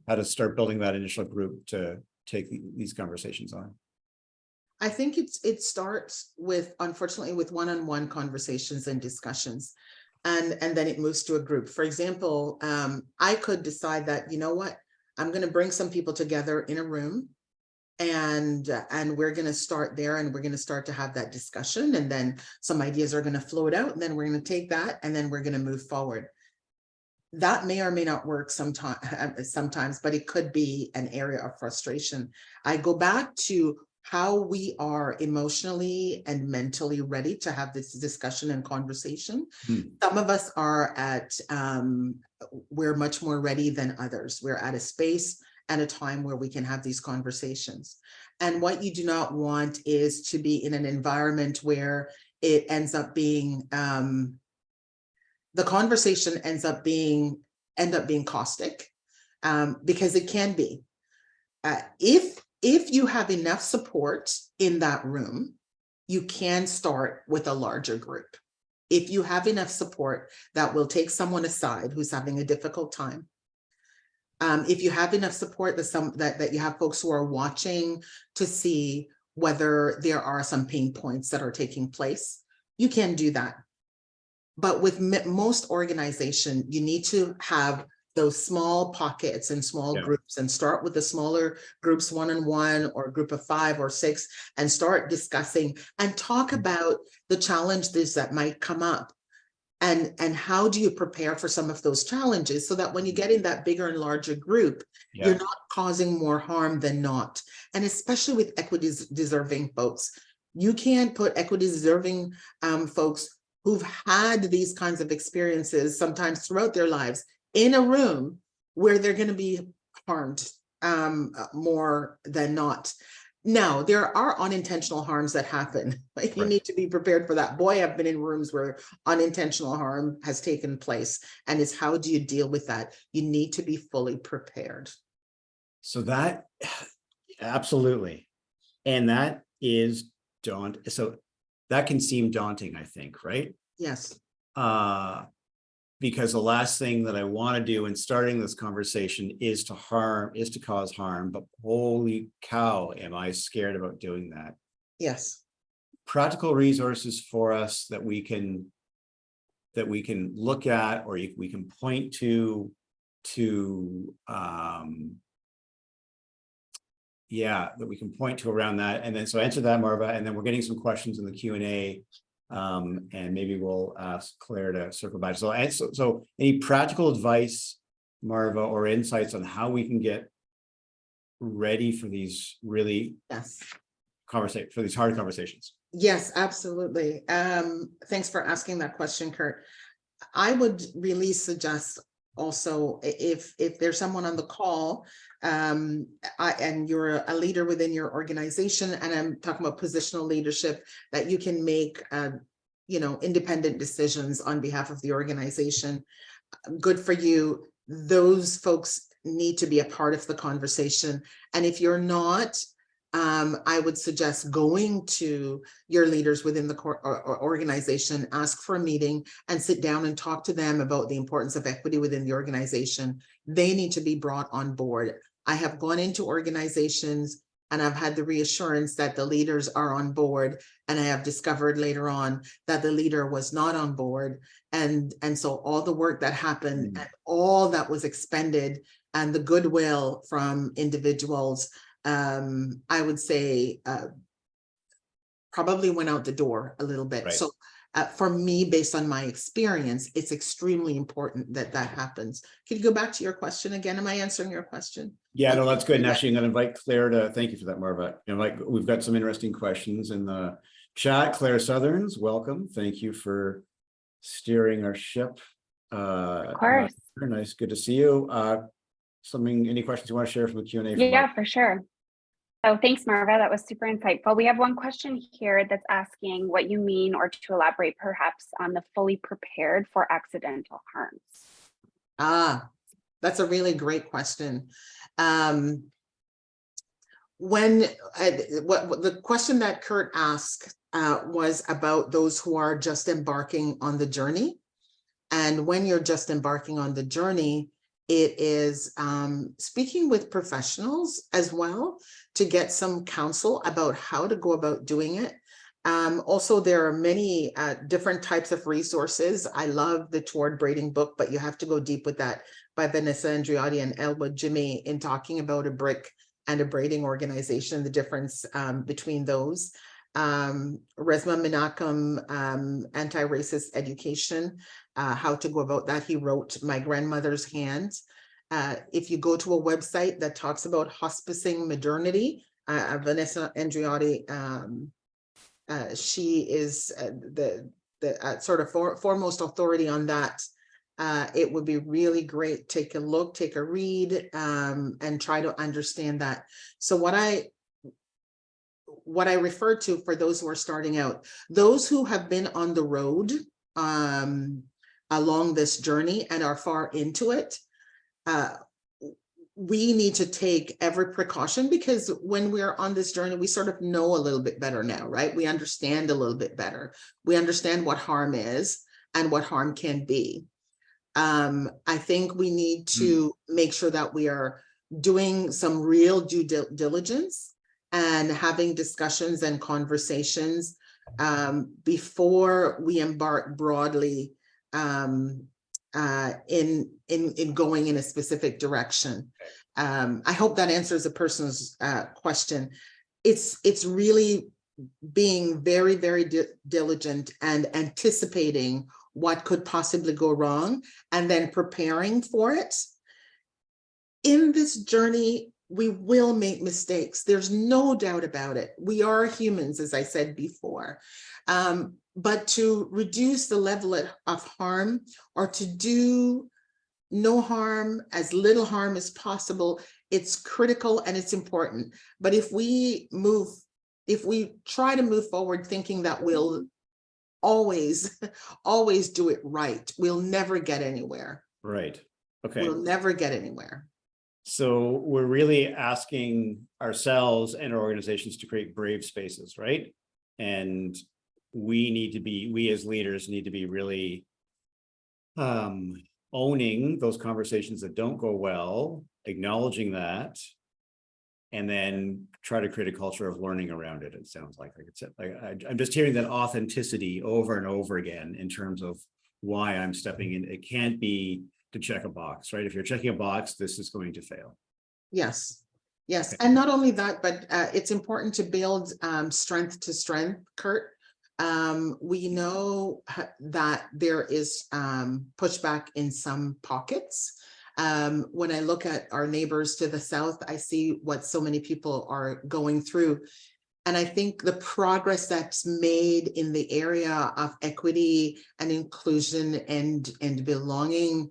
how to start building that initial group to take these conversations on? I think it starts with, unfortunately, with one-on-one conversations and discussions, and then it moves to a group. For example, I could decide that, you know what, I'm going to bring some people together in a room, and we're going to start there, and we're going to start to have that discussion, and then some ideas are going to float out, and then we're going to take that, and then we're going to move forward. That may or may not work sometimes, but it could be an area of frustration. I go back to how we are emotionally and mentally ready to have this discussion and conversation. Some of us are we're much more ready than others. We're at a space and a time where we can have these conversations. And what you do not want is to be in an environment where it ends up being, the conversation ends up being caustic, because it can be. If you have enough support in that room, you can start with a larger group. If you have enough support that will take someone aside who's having a difficult time, if you have enough support that you have folks who are watching to see whether there are some pain points that are taking place, you can do that. But with most organization, you need to have those small pockets and small groups, and start with the smaller groups, one-on-one or a group of 5 or 6, and start discussing and talk about the challenges that might come up, and how do you prepare for some of those challenges, so that when you get in that bigger and larger group, you're not causing more harm than not. And especially with equity deserving folks, you can't put equity deserving folks who've had these kinds of experiences sometimes throughout their lives in a room where they're going to be harmed more than not. Now, there are unintentional harms that happen. Like, you need to be prepared for that. Boy, I've been in rooms where unintentional harm has taken place, and it's how do you deal with that? You need to be fully prepared. So that, absolutely. And that is daunting. So that can seem daunting, I think, right? Yes. Because the last thing that I want to do in starting this conversation is to cause harm, but holy cow, am I scared about doing that. Yes. Practical resources for us that we can look at, or we can point to that we can point to around that. And then so answer that, Marva, and then we're getting some questions in the Q&A. And maybe we'll ask Claire to circle back. So any practical advice, Marva, or insights on how we can get ready for these really for these hard conversations? Yes, absolutely. Thanks for asking that question, Curt. I would really suggest also, if there's someone on the call, and you're a leader within your organization, and I'm talking about positional leadership, that you can make independent decisions on behalf of the organization. Good for you. Those folks need to be a part of the conversation. And if you're not, I would suggest going to your leaders within the organization, ask for a meeting, and sit down and talk to them about the importance of equity within the organization. They need to be brought on board. I have gone into organizations and I've had the reassurance that the leaders are on board. And I have discovered later on that the leader was not on board. And so all the work that happened and all that was expended and the goodwill from individuals, I would say probably went out the door a little bit. Right. So for me, based on my experience, it's extremely important that that happens. Can you go back to your question again? Am I answering your question? Yeah, no, that's good. And actually, I'm going to invite Claire to, thank you for that, Marva. We've got some interesting questions in the chat. Claire Southerns, welcome. Thank you for steering our ship. Of course. Nice, good to see you. Any questions you want to share from the Q&A? Yeah, for sure. Oh, thanks, Marva. That was super insightful. We have one question here that's asking what you mean, or to elaborate perhaps on the fully prepared for accidental harms. That's a really great question. When the question that Curt asked was about those who are just embarking on the journey. And when you're just embarking on the journey, it is speaking with professionals as well to get some counsel about how to go about doing it. Also, there are many different types of resources. I love the Toward Braiding book, but you have to go deep with that, by Vanessa Andriotti and Elwood Jimmy, in talking about a brick and a braiding organization, the difference between those. Resma Menachem, Anti-Racist Education, how to go about that. He wrote My Grandmother's Hands. If you go to a website that talks about hospicing modernity, Vanessa Andriotti, she is the sort of foremost authority on that. It would be really great. Take a look, take a read, and try to understand that. So what I refer to for those who are starting out, those who have been on the road along this journey and are far into it, we need to take every precaution, because when we're on this journey, we sort of know a little bit better now, right? We understand a little bit better. We understand what harm is and what harm can be. I think we need to make sure that we are doing some real due diligence and having discussions and conversations before we embark broadly in going in a specific direction. I hope that answers a person's question. It's really being very, very diligent and anticipating what could possibly go wrong and then preparing for it. In this journey, we will make mistakes. There's no doubt about it. We are humans, as I said before. But to reduce the level of harm, or to do no harm, as little harm as possible, it's critical and it's important. But if we try to move forward thinking that we'll always do it right, we'll never get anywhere. Right. Okay. We'll never get anywhere. So we're really asking ourselves and our organizations to create brave spaces, right? And we as leaders need to be really owning those conversations that don't go well, acknowledging that, and then try to create a culture of learning around it. It sounds like I'm just hearing that authenticity over and over again in terms of why I'm stepping in. It can't be to check a box, right? If you're checking a box, this is going to fail. Yes. Yes. Okay. And not only that, but it's important to build strength to strength, Curt. We know that there is pushback in some pockets. When I look at our neighbors to the south, I see what so many people are going through. And I think the progress that's made in the area of equity and inclusion and belonging,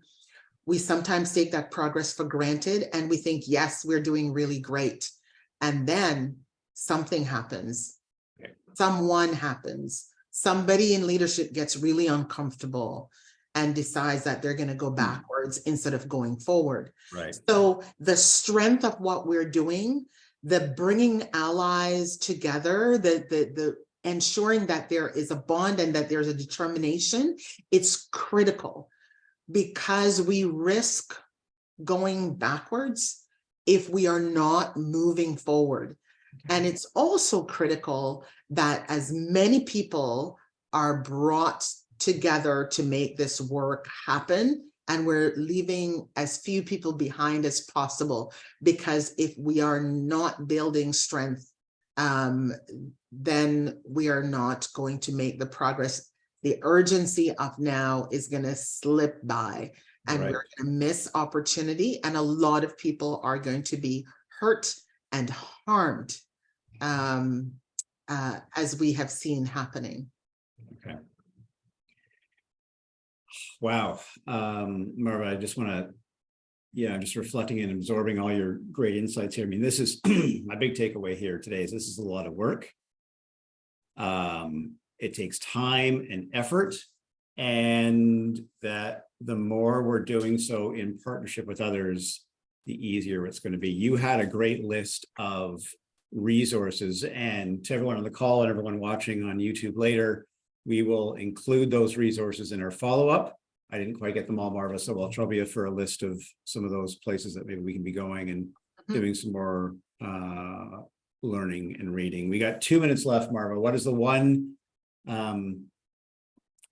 we sometimes take that progress for granted and we think, yes, we're doing really great. And then something happens. Okay. Someone happens. Somebody in leadership gets really uncomfortable and decides that they're going to go backwards instead of going forward. Right. So the strength of what we're doing, the bringing allies together, the ensuring that there is a bond and that there's a determination, it's critical, because we risk going backwards if we are not moving forward. And it's also critical that as many people are brought together to make this work happen, and we're leaving as few people behind as possible, because if we are not building strength, then we are not going to make the progress. The urgency of now is going to slip by, and Right. we're going to miss opportunity, and a lot of people are going to be hurt and harmed, as we have seen happening. Okay. Wow. Marva, I just want to, yeah, I'm just reflecting and absorbing all your great insights here. I mean, this is my big takeaway here today is this is a lot of work. It takes time and effort, and that the more we're doing so in partnership with others, the easier it's going to be. You had a great list of resources, and to everyone on the call and everyone watching on YouTube later, we will include those resources in our follow-up. I didn't quite get them all, Marva, so I'll trouble you for a list of some of those places that maybe we can be going and doing some more learning and reading. We got 2 minutes left, Marva. What is the one,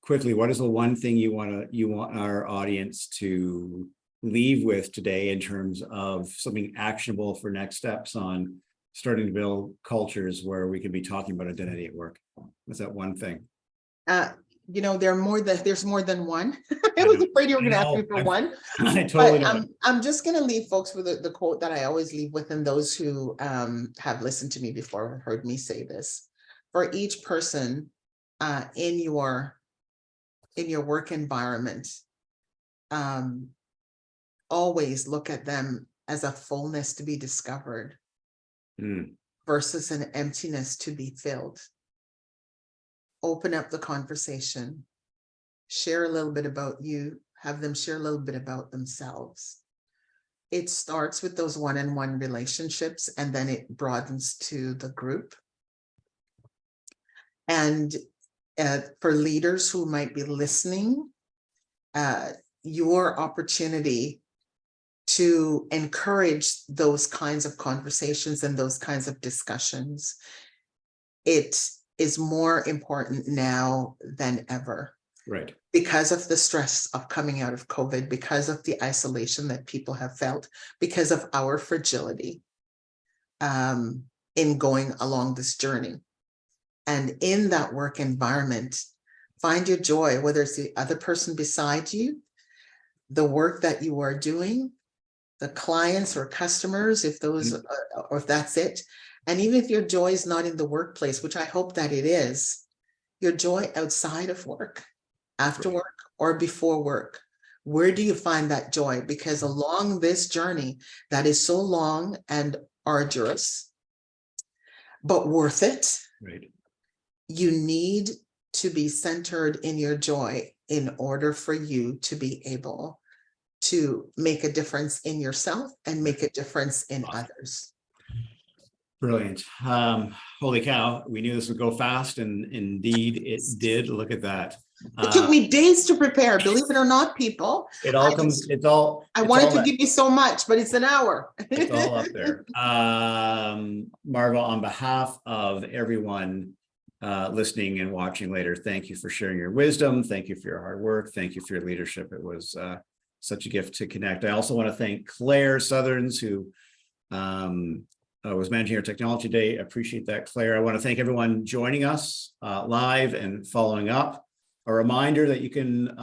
quickly, what is the one thing you want our audience to leave with today in terms of something actionable for next steps on starting to build cultures where we can be talking about identity at work? What's that one thing? You know, there's more than one. I was afraid you were going to ask me for one. I totally But know. I'm just going to leave folks with the quote that I always leave with, and those who have listened to me before have heard me say this. For each person in your work environment, always look at them as a fullness to be discovered versus an emptiness to be filled. Open up the conversation, share a little bit about you, have them share a little bit about themselves. It starts with those one-on-one relationships, and then it broadens to the group. And for leaders who might be listening, your opportunity to encourage those kinds of conversations and those kinds of discussions, it is more important now than ever. Right. Because of the stress of coming out of COVID, because of the isolation that people have felt, because of our fragility in going along this journey. And in that work environment, find your joy, whether it's the other person beside you, the work that you are doing, the clients or customers, if those, or if that's it. And even if your joy is not in the workplace, which I hope that it is, your joy outside of work, after work or before work, where do you find that joy? Because along this journey that is so long and arduous, but worth it, Right. you need to be centered in your joy in order for you to be able to make a difference in yourself and make a difference in others. Brilliant. Holy cow, we knew this would go fast, and indeed it did. Look at that. It took me days to prepare, believe it or not, people. It all comes, it's all. I it's wanted all to that- give you so much, but it's an hour. It's all up there. Marva, on behalf of everyone listening and watching later, thank you for sharing your wisdom. Thank you for your hard work. Thank you for your leadership. It was such a gift to connect. I also want to thank Claire Southerns, who was managing our technology today. Appreciate that, Claire. I want to thank everyone joining us live and following up. A reminder that you can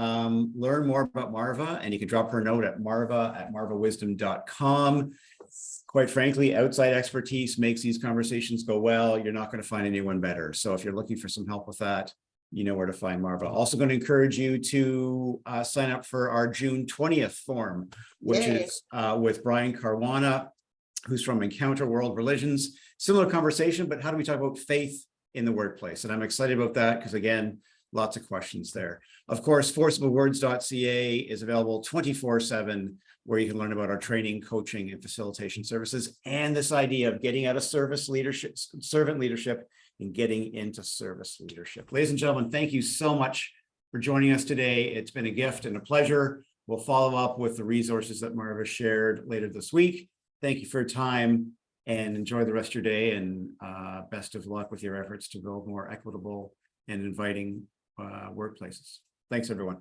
learn more about Marva, and you can drop her a note at marva@marvawisdom.com. Quite frankly, outside expertise makes these conversations go well. You're not going to find anyone better. So if you're looking for some help with that, you know where to find Marva. Also going to encourage you to sign up for our June 20th forum, which is with Brian Caruana, who's from Encounter World Religions. Similar conversation, but how do we talk about faith in the workplace? And I'm excited about that because, again, lots of questions there. Of course, forciblewords.ca is available 24/7, where you can learn about our training, coaching, and facilitation services, and this idea of getting out of servant leadership, and getting into service leadership. Ladies and gentlemen, thank you so much for joining us today. It's been a gift and a pleasure. We'll follow up with the resources that Marva shared later this week. thank you for your time and enjoy the rest of your day, and best of luck with your efforts to build more equitable and inviting workplaces. Thanks, everyone.